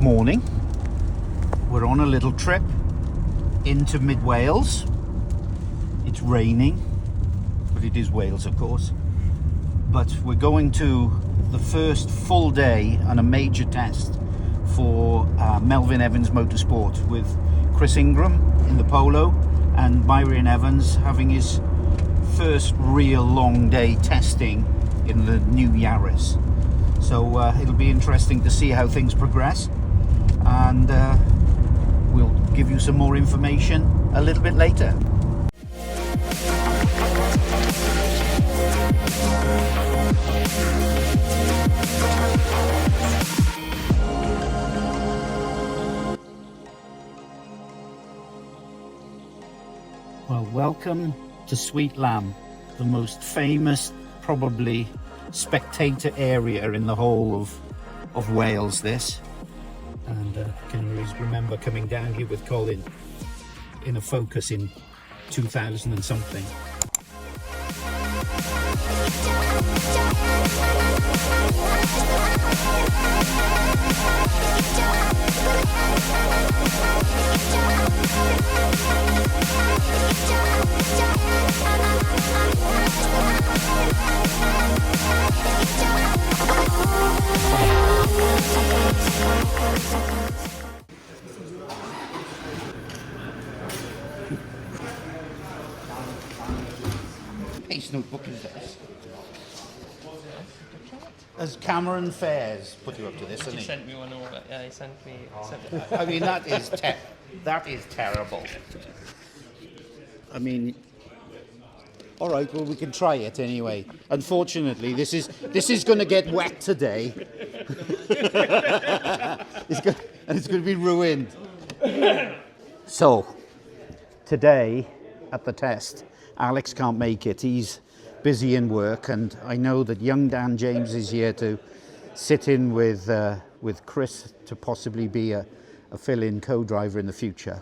morning. We're on a little trip into mid-Wales. It's raining, but it is Wales, of course. But we're going to the first full day and a major test for Melvyn Evans Motorsport with Chris Ingram in the Polo and Meirion Evans having his first real long day testing in the new Yaris. So it'll be interesting to see how things progress, and we'll give you some more information a little bit later. Well, welcome to Sweet Lamb, the most famous, probably, spectator area in the whole of Wales, this. And I can always remember coming down here with Colin in a Focus in 2000 and something. Pacenote book is this. As Cameron Fairs put you up to this, hasn't he? Sent me one over. Yeah, he sent me. I mean, that is terrible. I mean, all right. Well, we can try it anyway. Unfortunately, this is going to get wet today. It's going to be ruined. So, today at the test, Alex can't make it. He's busy in work, and I know that young Dan James is here to sit in with Chris to possibly be a fill-in co-driver in the future.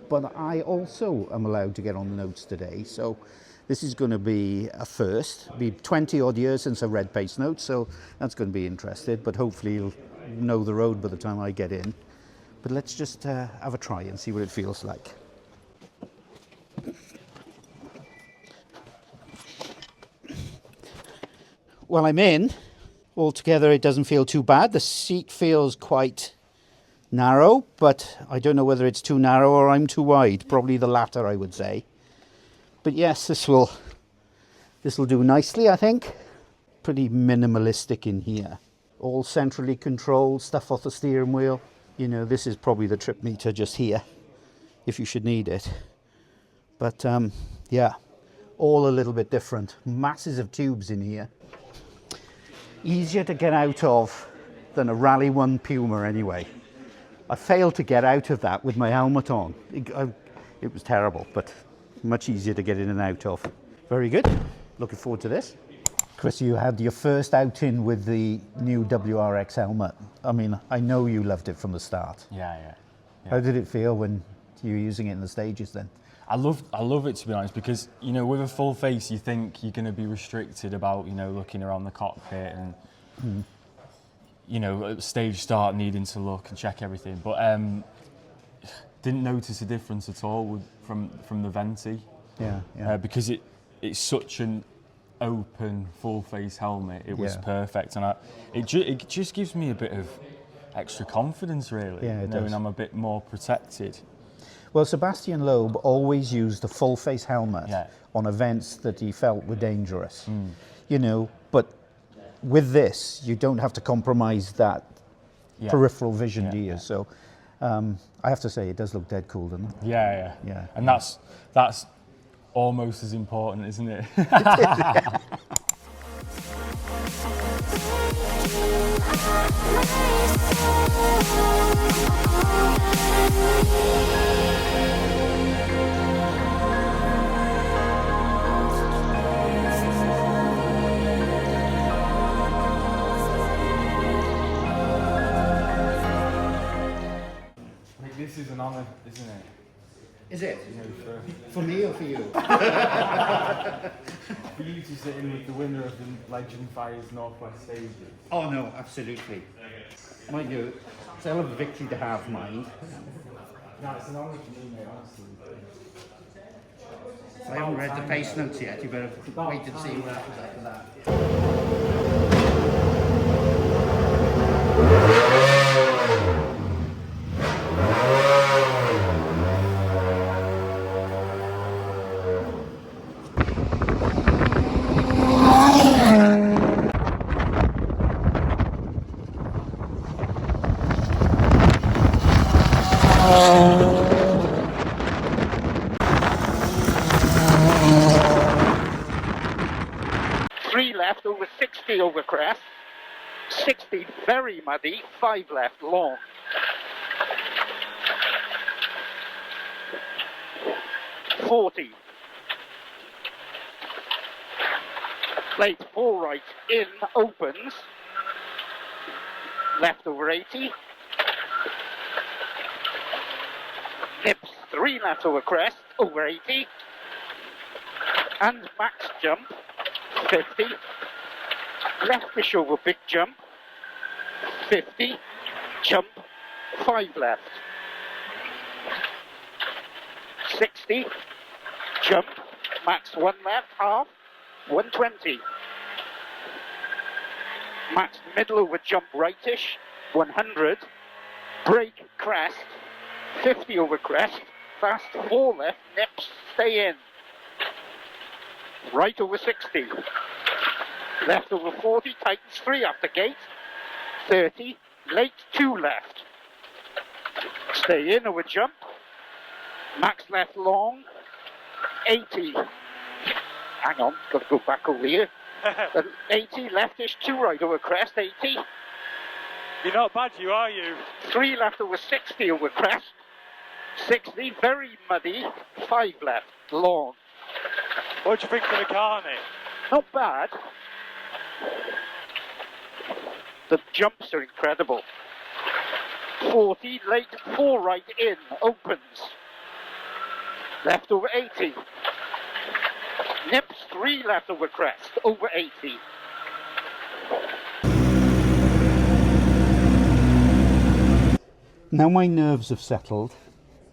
But I also am allowed to get on the notes today, so this is going to be a first. It'll be 20 odd years since I read pace notes, so that's going to be interesting, but hopefully you'll know the road by the time I get in. But let's just have a try and see what it feels like. Well, I'm in. Altogether, it doesn't feel too bad. The seat feels quite narrow, but I don't know whether it's too narrow or I'm too wide. Probably the latter, I would say. But yes, this will do nicely, I think. Pretty minimalistic in here. All centrally controlled, stuff off the steering wheel. You know, this is probably the trip meter just here, if you should need it. But yeah, all a little bit different. Masses of tubes in here. Easier to get out of than a Rally 1 Puma anyway. I failed to get out of that with my helmet on. It was terrible, but much easier to get in and out of. Very good. Looking forward to this. Chris, you had your first outing with the new WRX helmet. I mean, I know you loved it from the start. Yeah. How did it feel when you were using it in the stages then? I love it, to be honest, because, you know, with a full face, you think you're going to be restricted about, you know, looking around the cockpit and, you know, at stage start needing to look and check everything. But didn't notice a difference at all from the Venti. Yeah. Because it's such an open full face helmet. It was perfect, and it just gives me a bit of extra confidence, really, knowing I'm a bit more protected. Well, Sebastian Loeb always used a full face helmet on events that he felt were dangerous. You know, but with this, you don't have to compromise that peripheral vision, do you? So I have to say, it does look dead cool, doesn't it? Yeah. And that's almost as important, isn't it? This is an honour, isn't it? Is it? You know, for me or for you? for you to sit in with the winner of the Legend Fires Northwest Stages. Oh no, absolutely. Mind you, It's a hell of a victory to have, mind. No, it's an honour for me, mate, honestly. I haven't read the pace notes yet. You better wait and see what happens after that. Left over 60 over crest, 60 very muddy, 5 left long. .40. Plate 4 right in, opens, left over 80. Nips 3 left over crest, over 80. And max jump, 50. Leftish over big jump, 50, jump, 5 left, 60, jump, max 1 left, half, 120, max middle over jump rightish, 100, brake crest, 50 over crest, fast 4 left, nips, stay in, right over 60. Left over 40, tightens 3 after gate, 30, late 2 left. Stay in over jump, max left long, 80. Hang on, got to go back over here. 80, leftish 2 right over crest, 80. You're not bad, you are you? 3 left over 60 over crest, 60, very muddy, 5 left, long. What do you think of the car, Nick? Not bad. The jumps are incredible. 40, late 4 right in, opens. Left over 80. Nips 3 left over crest, over 80. Now my nerves have settled.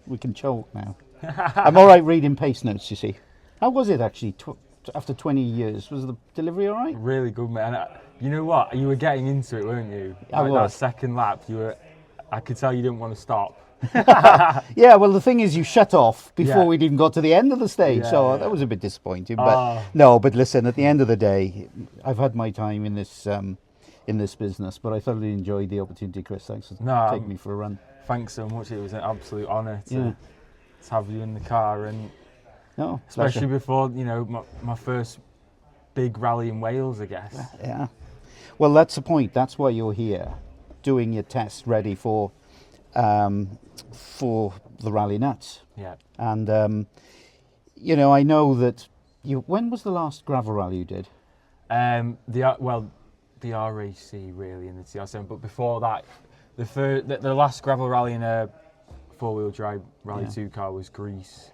We can choke now. I'm all right reading pace notes, you see. How was it actually after 20 years? Was the delivery all right? Really good, mate. And you know what? You were getting into it, weren't you? I Like was. That second lap, I could tell you didn't want to stop. Yeah, well, the thing is, you shut off before Yeah. we'd even got to the end of the stage, Yeah, so yeah. that was a bit disappointing. But Oh. no, but listen, at the end of the day, I've had my time in this business, but I thoroughly enjoyed the opportunity, Chris. Thanks for No, taking me for a run. Thanks so much. It was an absolute honour to, Yeah. to have you in the car, and No, especially pleasure. before my first big rally in Wales, I guess. Yeah. Well, that's the point. That's why you're here, doing your test ready for the Rallynuts. Yeah. And I know that you. When was the last gravel rally you did? The RAC really in the TR7, but before that, the last gravel rally in a 4-wheel drive Rally2 car was Greece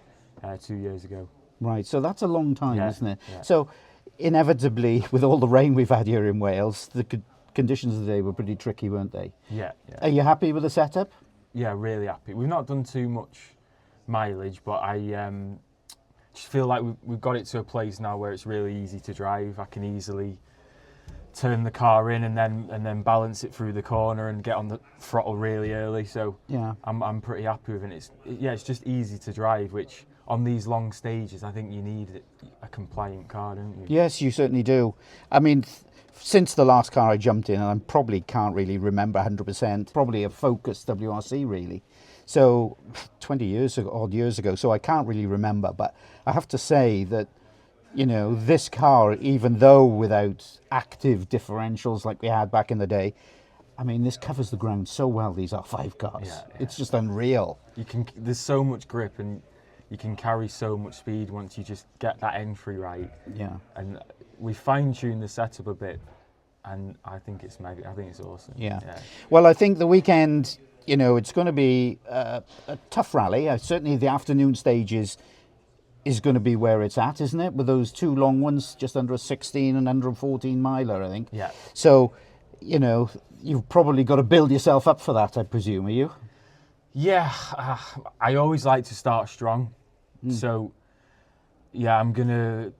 2 years ago. Right. So that's a long time, Yeah, isn't it? yeah. So inevitably, with all the rain we've had here in Wales, the conditions today were pretty tricky, weren't they? Yeah. Are you happy with the setup? Yeah, really happy. We've not done too much mileage, but I just feel like we've got it to a place now where it's really easy to drive. I can easily turn the car in and then balance it through the corner and get on the throttle really early. So Yeah. I'm pretty happy with it. It's just easy to drive, which on these long stages I think you need a compliant car, don't you? Yes, you certainly do. I mean, since the last car I jumped in, and I probably can't really remember 100%, probably a Focus WRC really. So 20 years ago, odd years ago, so I can't really remember. But I have to say that, this car, even though without active differentials like we had back in the day, I mean, this covers the ground so well, these R5 cars. Yeah. It's just unreal. There's so much grip and you can carry so much speed once you just get that entry right. Yeah. And we fine-tuned the setup a bit, and I think it's mega. I think it's awesome. Yeah. Well, I think the weekend, it's going to be a tough rally. Certainly the afternoon stages is going to be where it's at, isn't it? With those two long ones, just under a 16 and under a 14 miler, I think. Yeah. So, You've probably got to build yourself up for that, I presume, are you? Yeah, I always like to start strong. So, yeah, I'm going to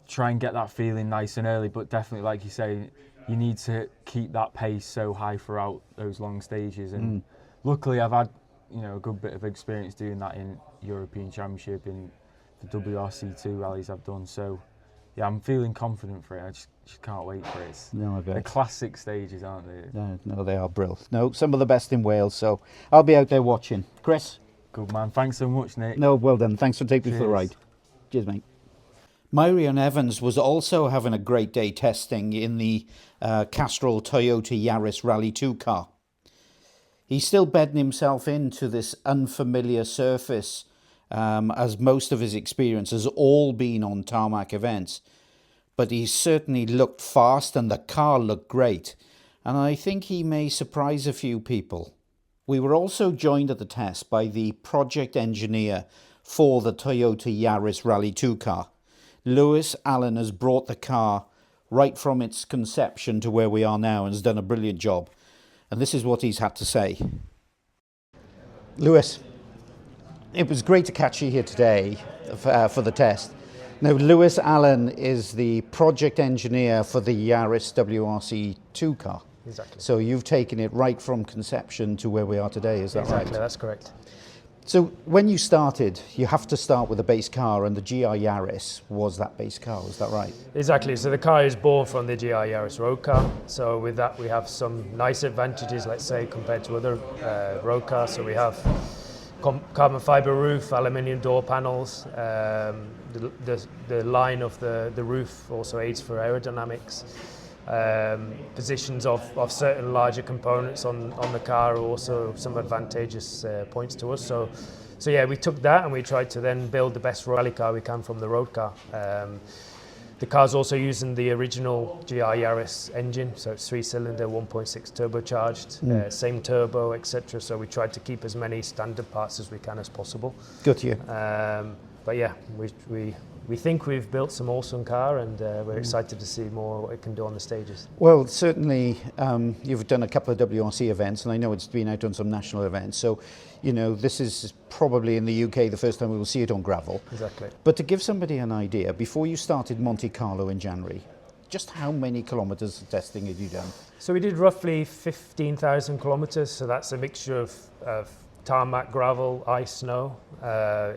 try and get that feeling nice and early, but definitely, like you say, you need to keep that pace so high throughout those long stages. And luckily, I've had, you know, a good bit of experience doing that in European Championship, in the WRC2 rallies I've done. So, yeah, I'm feeling confident for it. I just can't wait for it. No, I bet. The classic stages, aren't they? No, they are brilliant. No, some of the best in Wales, so I'll be out there watching. Chris? Good man. Thanks so much, Nick. No, well done. Thanks for taking me for the Cheers. ride. Cheers, mate. Meirion Evans was also having a great day testing in the Castrol Toyota Yaris Rally2 car. He's still bedding himself into this unfamiliar surface, as most of his experience has all been on tarmac events. But he certainly looked fast and the car looked great. And I think he may surprise a few people. We were also joined at the test by the project engineer for the Toyota Yaris Rally2 car. Lewis Allen has brought the car right from its conception to where we are now and has done a brilliant job. And this is what he's had to say. Lewis, it was great to catch you here today for the test. Now, Lewis Allen is the project engineer for the Yaris WRC2 car. Exactly. So you've taken it right from conception to where we are today, is that right? Exactly, that's correct. So when you started, you have to start with a base car, and the GR Yaris was that base car, is that right? Exactly, so the car is born from the GR Yaris road car. So with that we have some nice advantages, let's say, compared to other road cars. So we have carbon fibre roof, aluminium door panels. The line of the roof also aids for aerodynamics. Positions of certain larger components on the car are also some advantageous points to us. So yeah, we took that and we tried to then build the best rally car we can from the road car. The car's also using the original GR Yaris engine, so it's 3-cylinder, 1.6 turbocharged, same turbo, etc. So we tried to keep as many standard parts as we can as possible. Good to you. But yeah, we think we've built some awesome car, and we're excited to see more what it can do on the stages. Well, certainly you've done a couple of WRC events, and I know it's been out on some national events. So, you know, this is probably in the UK the first time we will see it on gravel. Exactly. But to give somebody an idea, before you started Monte Carlo in January, just how many kilometres of testing had you done? So we did roughly 15,000 kilometres. So that's a mixture of tarmac, gravel, ice, snow,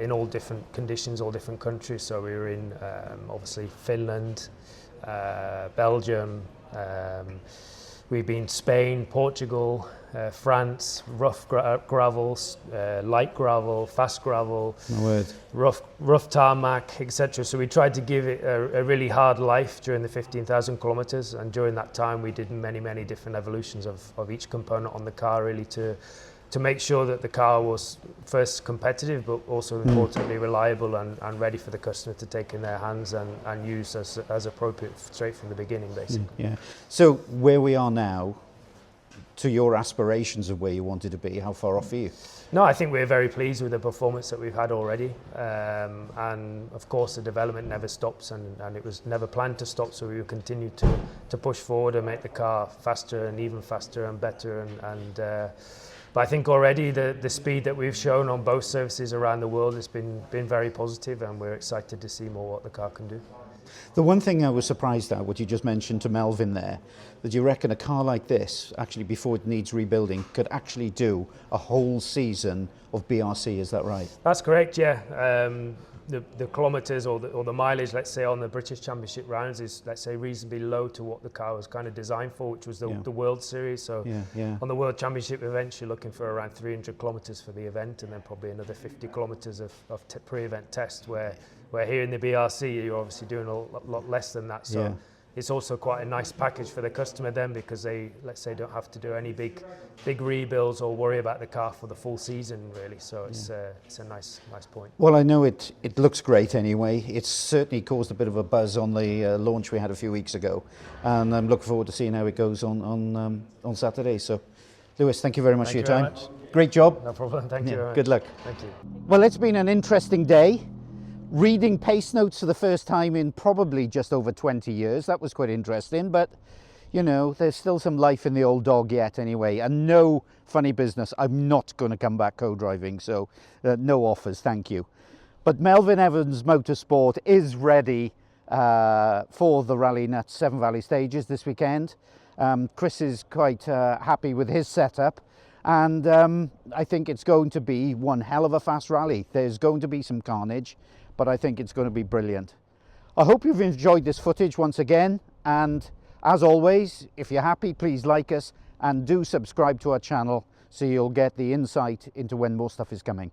in all different conditions, all different countries. So we were in obviously Finland, Belgium, we've been Spain, Portugal, France, rough gravel, light gravel, fast gravel, My word. rough tarmac, etc. So we tried to give it a really hard life during the 15,000 kilometres, and during that time we did many different evolutions of each component on the car, really to make sure that the car was first competitive, but also importantly reliable and ready for the customer to take in their hands and use as appropriate straight from the beginning, basically. Yeah. So where we are now, to your aspirations of where you wanted to be, how far off are you? No, I think we're very pleased with the performance that we've had already. And of course the development never stops, and it was never planned to stop, so we will continue to push forward and make the car faster and even faster and better. But I think already the speed that we've shown on both surfaces around the world has been very positive, and we're excited to see more what the car can do. The one thing I was surprised at, what you just mentioned to Melvyn there, that you reckon a car like this, actually before it needs rebuilding, could actually do a whole season of BRC, is that right? That's correct, yeah. The kilometres or the mileage, let's say, on the British Championship rounds is, let's say, reasonably low to what the car was kind of designed for, which was the World Series. So on the World Championship events, you're looking for around 300 kilometres for the event, and then probably another 50 kilometres of pre-event test, where here in the BRC, you're obviously doing a lot less than that. So it's also quite a nice package for the customer then, because they, let's say, don't have to do any big rebuilds or worry about the car for the full season, really. So it's a nice point. Well, I know it looks great anyway. It's certainly caused a bit of a buzz on the launch we had a few weeks ago, and I'm looking forward to seeing how it goes on Saturday. So, Lewis, thank you very much for your time. Great job. No problem. Thank you very much. Good luck. Thank you. Well, it's been an interesting day. Reading pace notes for the first time in probably just over 20 years. That was quite interesting, but you know, there's still some life in the old dog yet anyway, and no funny business. I'm not going to come back co-driving, so no offers, thank you. But Melvyn Evans Motorsport is ready for the Rallynuts Severn Valley Stages this weekend. Chris is quite happy with his setup, and I think it's going to be one hell of a fast rally. There's going to be some carnage, but I think it's going to be brilliant. I hope you've enjoyed this footage once again, and as always, if you're happy, please like us and do subscribe to our channel so you'll get the insight into when more stuff is coming.